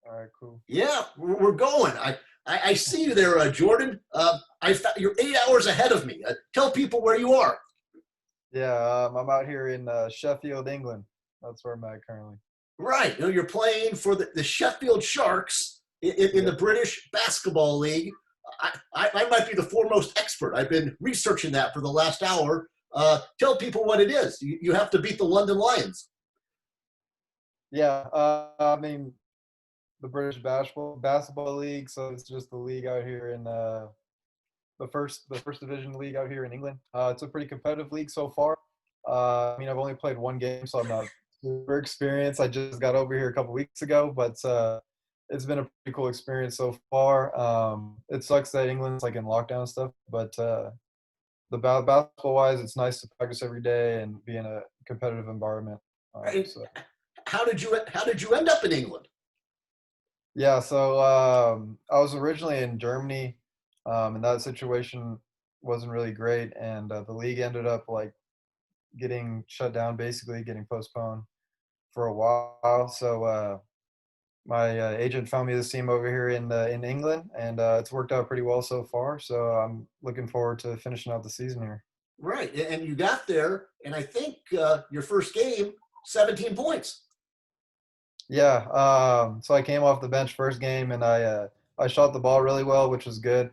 All right, cool. Yeah, we're going. I see you there, Jordan. You're 8 hours ahead of me. Tell people where you are. Yeah, I'm out here in Sheffield, England. That's where I'm at currently. Right. You're playing for the Sheffield Sharks in Yeah. the British Basketball League. I might be the foremost expert. I've been researching that for the last hour. Tell people what it is. You have to beat the London Lions. Yeah, I mean the British basketball league. So it's just the league out here in the first division league out here in England. It's a pretty competitive league so far. I mean, I've only played one game, so I'm not super experienced. I just got over here a couple weeks ago, but it's been a pretty cool experience so far. It sucks that England's like in lockdown and stuff, but basketball wise, it's nice to practice every day and be in a competitive environment. Right? So How did you end up in England? yeah, so I was originally in Germany, and that situation wasn't really great, and the league ended up like getting shut down, basically getting postponed for a while. So my agent found me this team over here in England, and it's worked out pretty well so far. So I'm looking forward to finishing out the season here. Right. And you got there, and I think your first game, 17 points. Yeah, so I came off the bench first game, and I shot the ball really well, which was good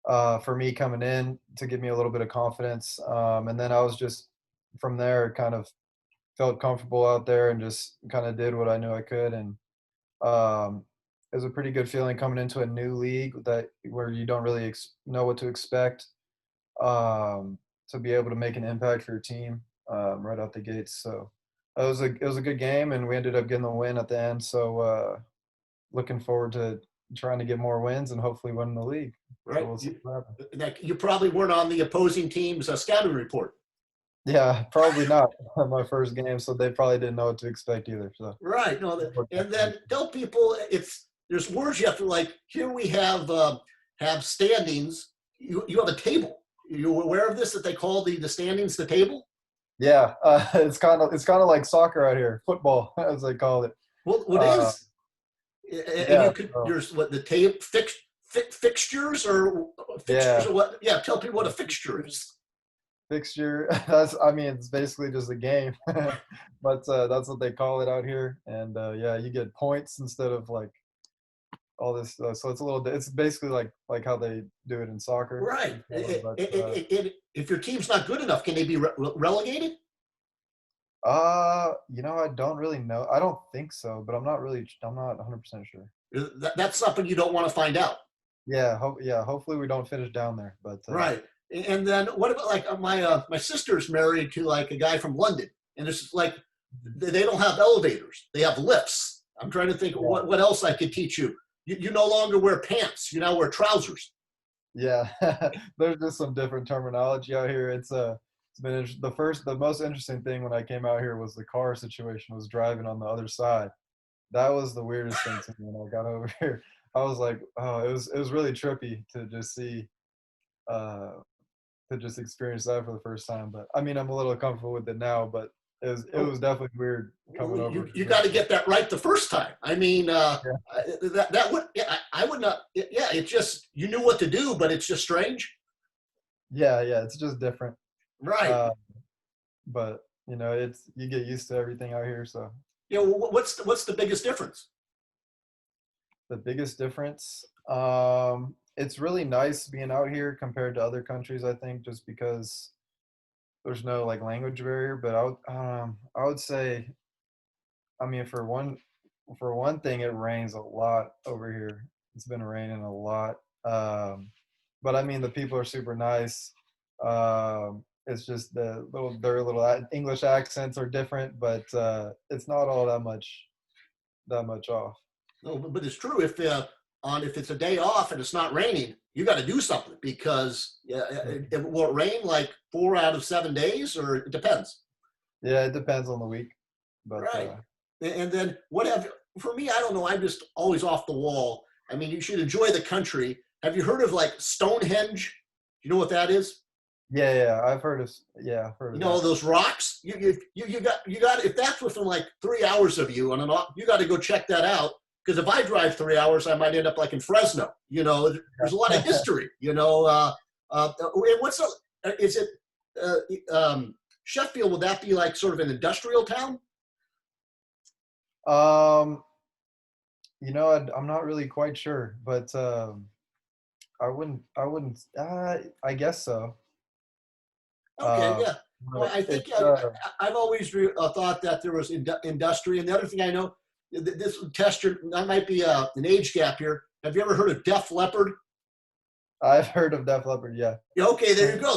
for me coming in to give me a little bit of confidence. And then I was just from there kind of felt comfortable out there and just kind of did what I knew I could. And it was a pretty good feeling coming into a new league that where you don't really know what to expect. To be able to make an impact for your team right out the gates. So it was a good game, and we ended up getting the win at the end. So looking forward to trying to get more wins and hopefully winning the league. So Right. we'll see what happens. You probably weren't on the opposing team's scouting report. Yeah, probably not my first game, so they probably didn't know what to expect either. So Right. No. And then tell people there's words you have to like. Here we have standings. You have a table. You aware of this that they call the standings the table? yeah, it's kind of like soccer out here, football as they call it. Well, what Uh, is? And yeah, you could so, there's what the table fixtures or fixtures yeah, or what? Yeah. Tell people what a fixture is. fixture. That's I mean, it's basically just a game, but that's what they call it out here. And yeah, you get points instead of like all this. So it's a little. It's basically like how they do it in soccer. Right. But If your team's not good enough, can they be relegated? I don't really know. I don't think so, but I'm not 100% sure. That's something you don't want to find out. Yeah, hopefully we don't finish down there, but Right. And then what about like my sister's married to like a guy from London, and it's like they don't have elevators; they have lifts. I'm trying to think yeah, what else I could teach you. You no longer wear pants; you now wear trousers. yeah. There's just some different terminology out here. It's been the most interesting thing when I came out here was the car situation. Was driving on the other side. That was the weirdest thing to me when I got over here. I was like, oh, it was really trippy to just see uh to just experience that for the first time. But I mean, I'm a little comfortable with it now, but it was definitely weird coming over You here. got to get that right the first time. I mean, Yeah, that would yeah, I would not. Yeah, it's just you knew what to do, but it's just strange. yeah, it's just different. Right. Uh, but it's you get used to everything out here. So What's the biggest difference? the biggest difference, it's really nice being out here compared to other countries. I think just because there's no like language barrier. But I would say, I mean, for one thing, it rains a lot over here. It's been raining a lot. But I mean, the people are super nice. It's just their little English accents are different, but it's not all that much off. No, but it's true. If it's a day off and it's not raining, you got to do something because will it rain like 4 out of 7 days, or it depends. Yeah, it depends on the week, but Right. And then what have for me? I don't know. I'm just always off the wall. I mean, you should enjoy the country. Have you heard of like Stonehenge? Do you know what that is? yeah, I've heard You of know that. those rocks. You got if that's within like 3 hours of you on an off, you got to go check that out. because if I drive 3 hours, I might end up like in Fresno. There's a lot of history. What's is it? Sheffield, would that be like sort of an industrial town? Um, I'm not really quite sure, but I wouldn't. I guess so. Okay, Um, yeah. Well, but I think it's I've always thought that there was industry. And the other thing I know, this would test your, that might be an age gap here. Have you ever heard of Def Leppard? I've heard of Def Leppard. Yeah. Yeah, okay, there you go.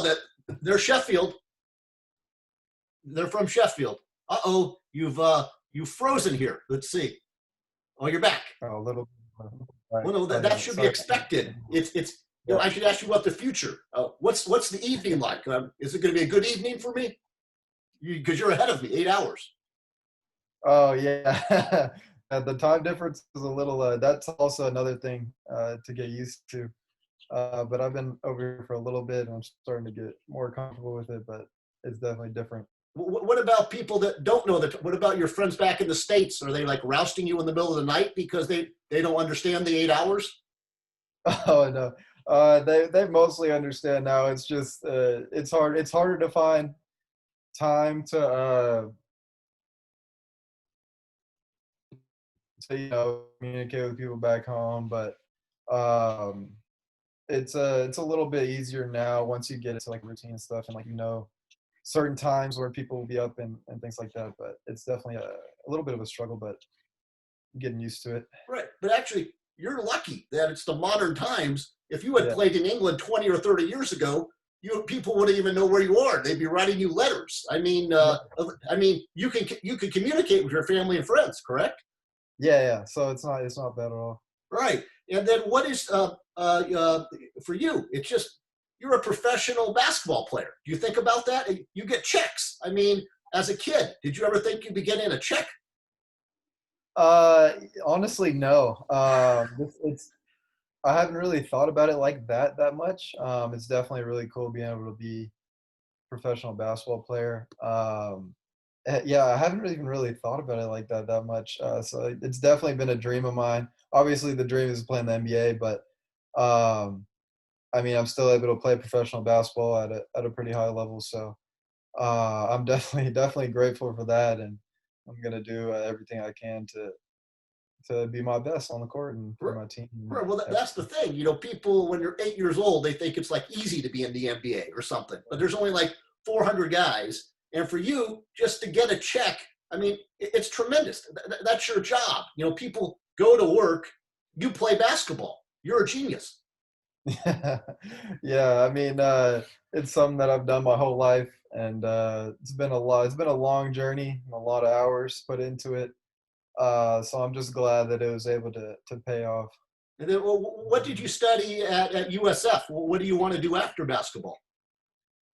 They're Sheffield. They're from Sheffield. Uh-oh, you've frozen here. Let's see. Oh, you're back. A little. Right. Well, no, Oh that yeah. should be Sorry. expected. It's Yeah. I should ask you about the future. What's the evening like? Is it going to be a good evening for me? Because you're ahead of me, 8 hours. Oh yeah. The time difference is a little. That's also another thing to get used to. But I've been over here for a little bit, and I'm starting to get more comfortable with it. But it's definitely different. What about people that don't know that? What about your friends back in the States? Are they like rousting you in the middle of the night because they don't understand the 8 hours? Oh no. They mostly understand now. It's just it's hard. It's harder to find time to communicate with people back home, but um, it's a little bit easier now once you get into like routine and stuff, and like certain times where people will be up and things like that. But it's definitely a little bit of a struggle, but I'm getting used to it. Right. But actually, you're lucky that it's the modern times. If you had Yeah. played in England 20 or 30 years ago, people wouldn't even know where you are. They'd be writing you letters. You can communicate with your family and friends, correct? Yeah, yeah. So it's not bad at all. Right. And then what is for you? It's just you're a professional basketball player. Do you think about that? You get checks. I mean, as a kid, did you ever think you'd be getting a check? Uh, Honestly, no. It's I haven't really thought about it like that much. It's definitely really cool being able to be a professional basketball player. Yeah, I haven't really even really thought about it like that much. So it's definitely been a dream of mine. Obviously, the dream is playing the NBA, but um, I mean, I'm still able to play professional basketball at a pretty high level. So I'm definitely grateful for that, and I'm gonna do everything I can to be my best on the court and for my team and Right. Well, that's the everything. thing. People, when you're 8 years old, they think it's like easy to be in the NBA or something. But there's only like 400 guys, and for you just to get a check, I mean, it's tremendous. That's your job. People go to work. You play basketball. You're a genius. Yeah, I mean, it's something that I've done my whole life, and it's been a lot. It's been a long journey, and a lot of hours put into it. So I'm just glad that it was able to pay off. And then, well, what did you study at USF? What do you want to do after basketball?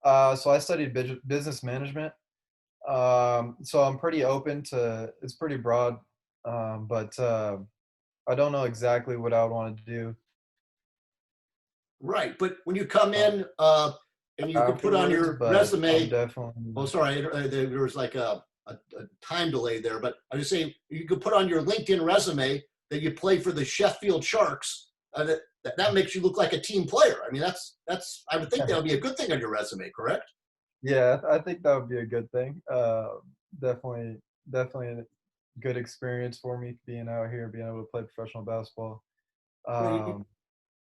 So I studied business management. So I'm pretty open to. It's pretty broad, but I don't know exactly what I would want to do Right. But when you come uh, in and you can put on afterwards. your But I'm resume, oh, definitely. sorry, there was like a time delay there, but I was saying you could put on your LinkedIn resume that you play for the Sheffield Sharks. That makes you look like a team player. I mean, that's I would think that would be a good thing on your resume, correct? Yeah, I think that would be a good thing. Definitely, definitely a good experience for me being out here, being able to play professional basketball. Well, Um,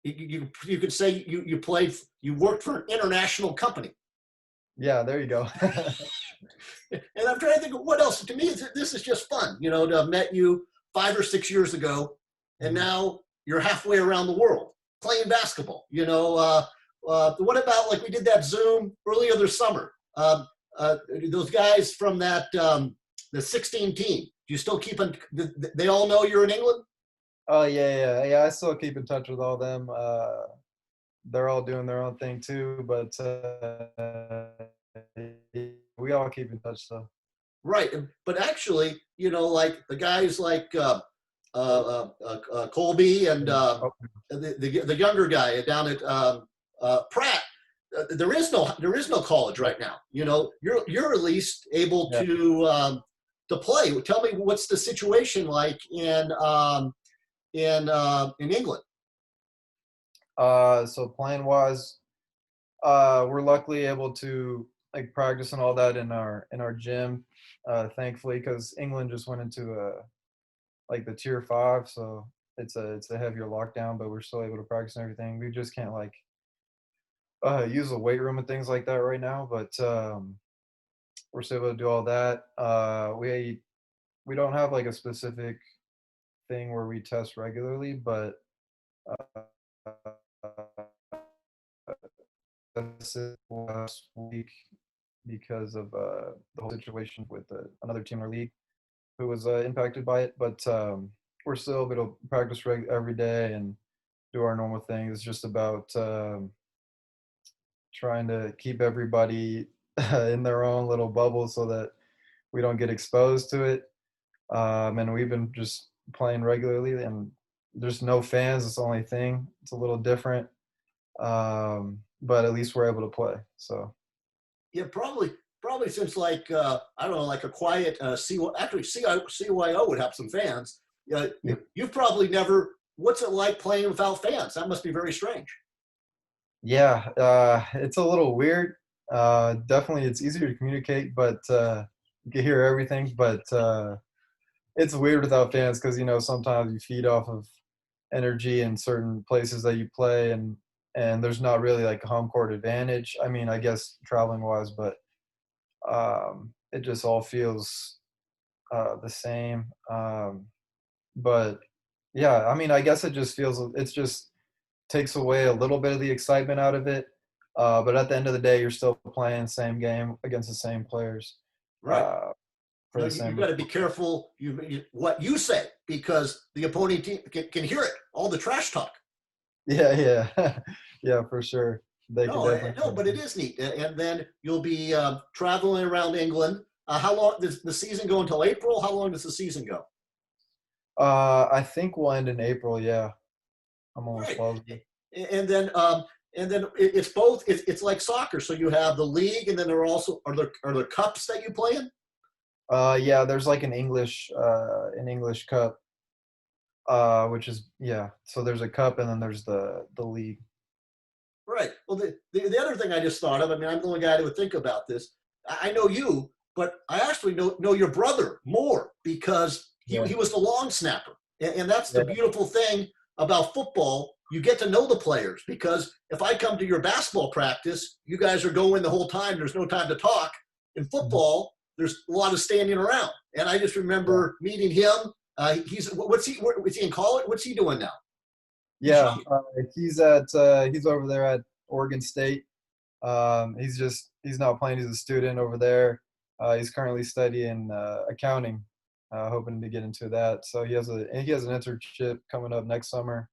you could say you worked for an international company. yeah, there you go. And I'm trying to think of what else. To me, this is just fun, to have met you 5 or 6 years ago, and Mhm. now you're halfway around the world playing basketball. What about like we did that Zoom earlier this summer? Those guys from the 16 team. Do you still keep in? They all know you're in England. Oh yeah, yeah, yeah. I still keep in touch with all them. They're all doing their own thing too, but we all keep in touch. So Right, but actually, like the guys like Colby and oh, the younger guy down at Pratt. There is no college right now. You're at least able yeah. to play. Tell me what's the situation like in in England? So playing wise, we're luckily able to like practice and all that in our gym, thankfully, because England just went into like the tier 5, so it's a heavier lockdown, but we're still able to practice and everything. We just can't like use the weight room and things like that right now, but we're still able to do all that. We don't have like a specific thing where we test regularly, but uh, this is last week because of the whole situation with another team in our league who was impacted by it. But we're still able to practice every day and do our normal things. It's just about trying to keep everybody in their own little bubble so that we don't get exposed to it. And we've been just playing regularly, and there's no fans. It's the only thing. It's a little different, but at least we're able to play. So Yeah, probably since like I don't know, like a quiet actually CYO would have some fans. Yeah, you've probably never. What's it like playing without fans? That must be very strange. yeah, it's a little weird. Definitely, it's easier to communicate, but you can hear everything. But it's weird without fans because sometimes you feed off of energy in certain places that you play, and there's not really like a home court advantage. I mean, I guess traveling wise, but it just all feels the same. But yeah, I mean, I guess it just takes away a little bit of the excitement out of it. But at the end of the day, you're still playing the same game against the same players Right. uh, for No, the you same. got to be careful what you say because the opposing team can hear it. All the trash talk. Yeah, yeah, yeah, for sure. They can No, definitely. no, but it is neat. And then you'll be traveling around England. How long does the season go until April? How long does the season go? I think we'll end in April. Yeah, I'm almost Right. positive. And then it's both. It's like soccer. So you have the league, and then there are also are there cups that you play in. Yeah, there's like an English cup, which is yeah. So there's a cup, and then there's the league. Right. Well, the other thing I just thought of. I mean, I'm the only guy that would think about this. I know you, but I actually know your brother more because Yeah, he was the long snapper, and that's the yeah, beautiful thing about football. You get to know the players because if I come to your basketball practice, you guys are going the whole time. There's no time to talk. In mhm, football, there's a lot of standing around, and I just yeah, remember meeting him. What's he in college? What's he doing now? He's yeah. young. He's over there at Oregon State. He's not playing. He's a student over there. He's currently studying accounting, hoping to get into that. So he has an internship coming up next summer,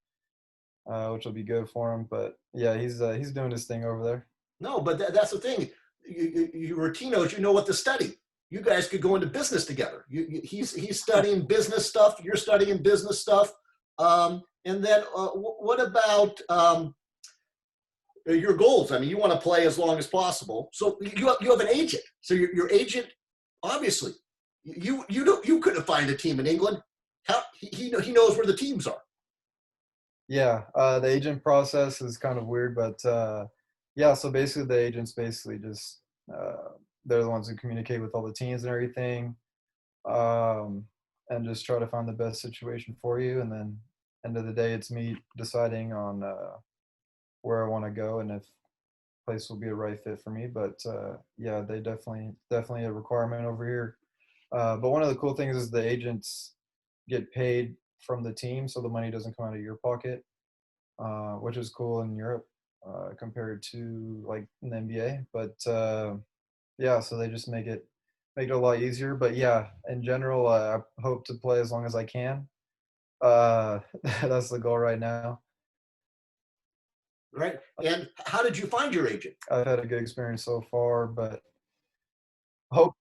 which will be good for him. But yeah, he's doing his thing over there. No, but that's the thing. You Latinos, you know what to study. You guys could go into business together. He's studying business stuff. You're studying business stuff. And then what about your goals? I mean, you want to play as long as possible. So you have an agent. So your agent, obviously, you couldn't find a team in England. How he knows where the teams are. Yeah, the agent process is kind of weird, but yeah. So basically, the agents basically just they're the ones who communicate with all the teams and everything, um, and just try to find the best situation for you. And then end of the day, it's me deciding on where I want to go and if place will be a right fit for me. But yeah, they definitely a requirement over here. But one of the cool things is the agents get paid from the team, so the money doesn't come out of your pocket, which is cool in Europe compared to like in the NBA. But yeah, so they just make it a lot easier. But yeah, in general, I hope to play as long as I can. That's the goal right now. Right. And how did you find your agent? I've had a good experience so far, but hoping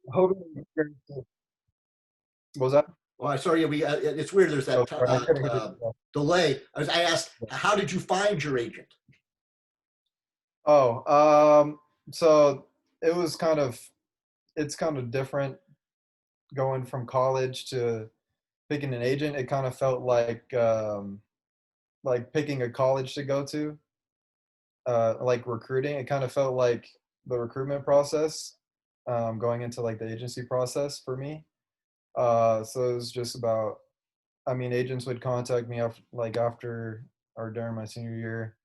the experience. What was that? Well, I sorry, it's weird. There's Oh, that sorry, I couldn't hear you. delay. I asked, how did you find your agent? Oh, so it was kind of it's kind of different going from college to picking an agent, it kind of felt like picking a college to go to, like recruiting. It kind of felt like the recruitment process, going into like the agency process for me. So it was just about, I mean, agents would contact me after or during my senior year,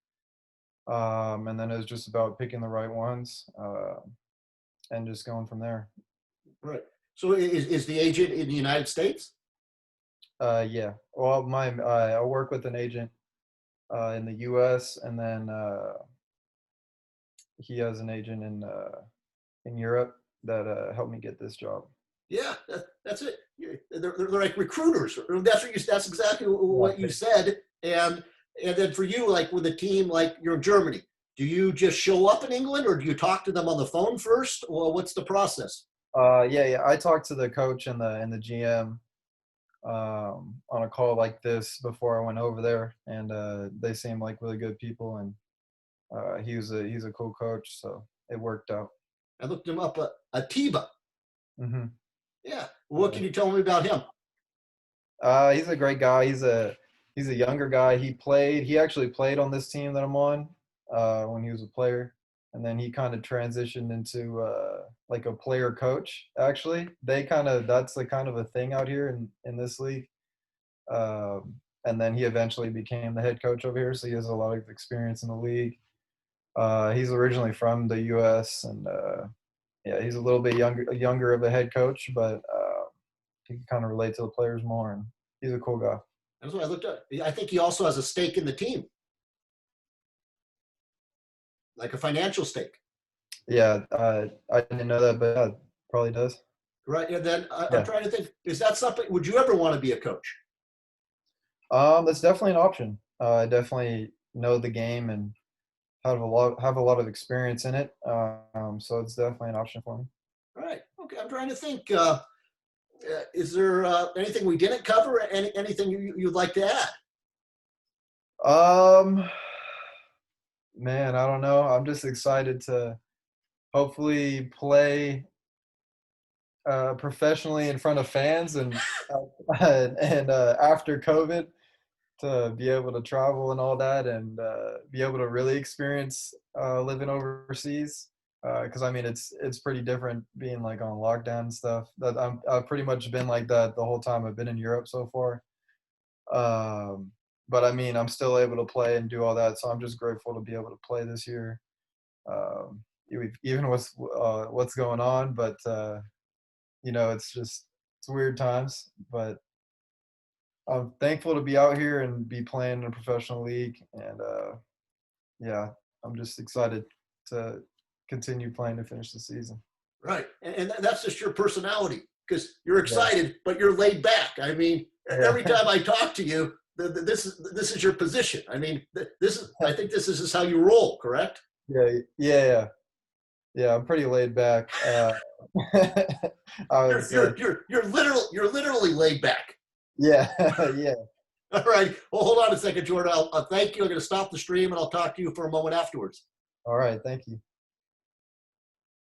and then it was just about picking the right ones, and just going from there. Right. So is the agent in the United States? Yeah. Well, I work with an agent in the U.S. and then he has an agent in Europe that helped me get this job. Yeah, that's it. They're like recruiters. That's what you. That's exactly Yeah. what you said. And then for you, like with a team like you're in Germany, do you just show up in England, or do you talk to them on the phone first? Well, what's the process? Yeah, yeah. I talked to the coach and the GM on a call like this before I went over there, and they seem like really good people, and he's a cool coach, so it worked out. I looked him up. Atiba. Hmm. Yeah. What can you tell me about him? He's a great guy. He's a younger guy. He actually played on this team that I'm on when he was a player, and then he kind of transitioned into like a player coach. Actually, that's the kind of a thing out here in this league. And then he eventually became the head coach over here, so he has a lot of experience in the league. He's originally from the U.S. and yeah, he's a little bit younger of a head coach, but he can kind of relate to the players more, and he's a cool guy. That's what I looked up. I think he also has a stake in the team, like a financial stake. Yeah, I didn't know that, but yeah, probably does. Right. And then I'm Yeah, trying to think, is that something, would you ever want to be a coach? that's definitely an option. I definitely know the game and have a lot of experience in it. So it's definitely an option for me. Right. Okay. I'm trying to think. Is there anything we didn't cover? Anything you'd like to add? Um, Man, I don't know. I'm just excited to hopefully play professionally in front of fans and after COVID to be able to travel and all that and be able to really experience living overseas. Because I mean, it's pretty different being like on lockdown and stuff. I've pretty much been like that the whole time I've been in Europe so far. Um, but I mean, I'm still able to play and do all that, so I'm just grateful to be able to play this year, even with what's going on. But it's weird times. But I'm thankful to be out here and be playing in a professional league, and yeah, I'm just excited to continue playing to finish the season. Right. And that's just your personality because you're Yeah, excited, but you're laid back. I mean, every yeah, time I talk to you, this is your position. I mean, I think this is how you roll, correct? yeah, yeah. Yeah, I'm pretty laid back. I would say, You're literally laid back. yeah, yeah. All right. Well, hold on a second, Jordan. I'll thank you. I'm going to stop the stream and I'll talk to you for a moment afterwards. All right, thank you.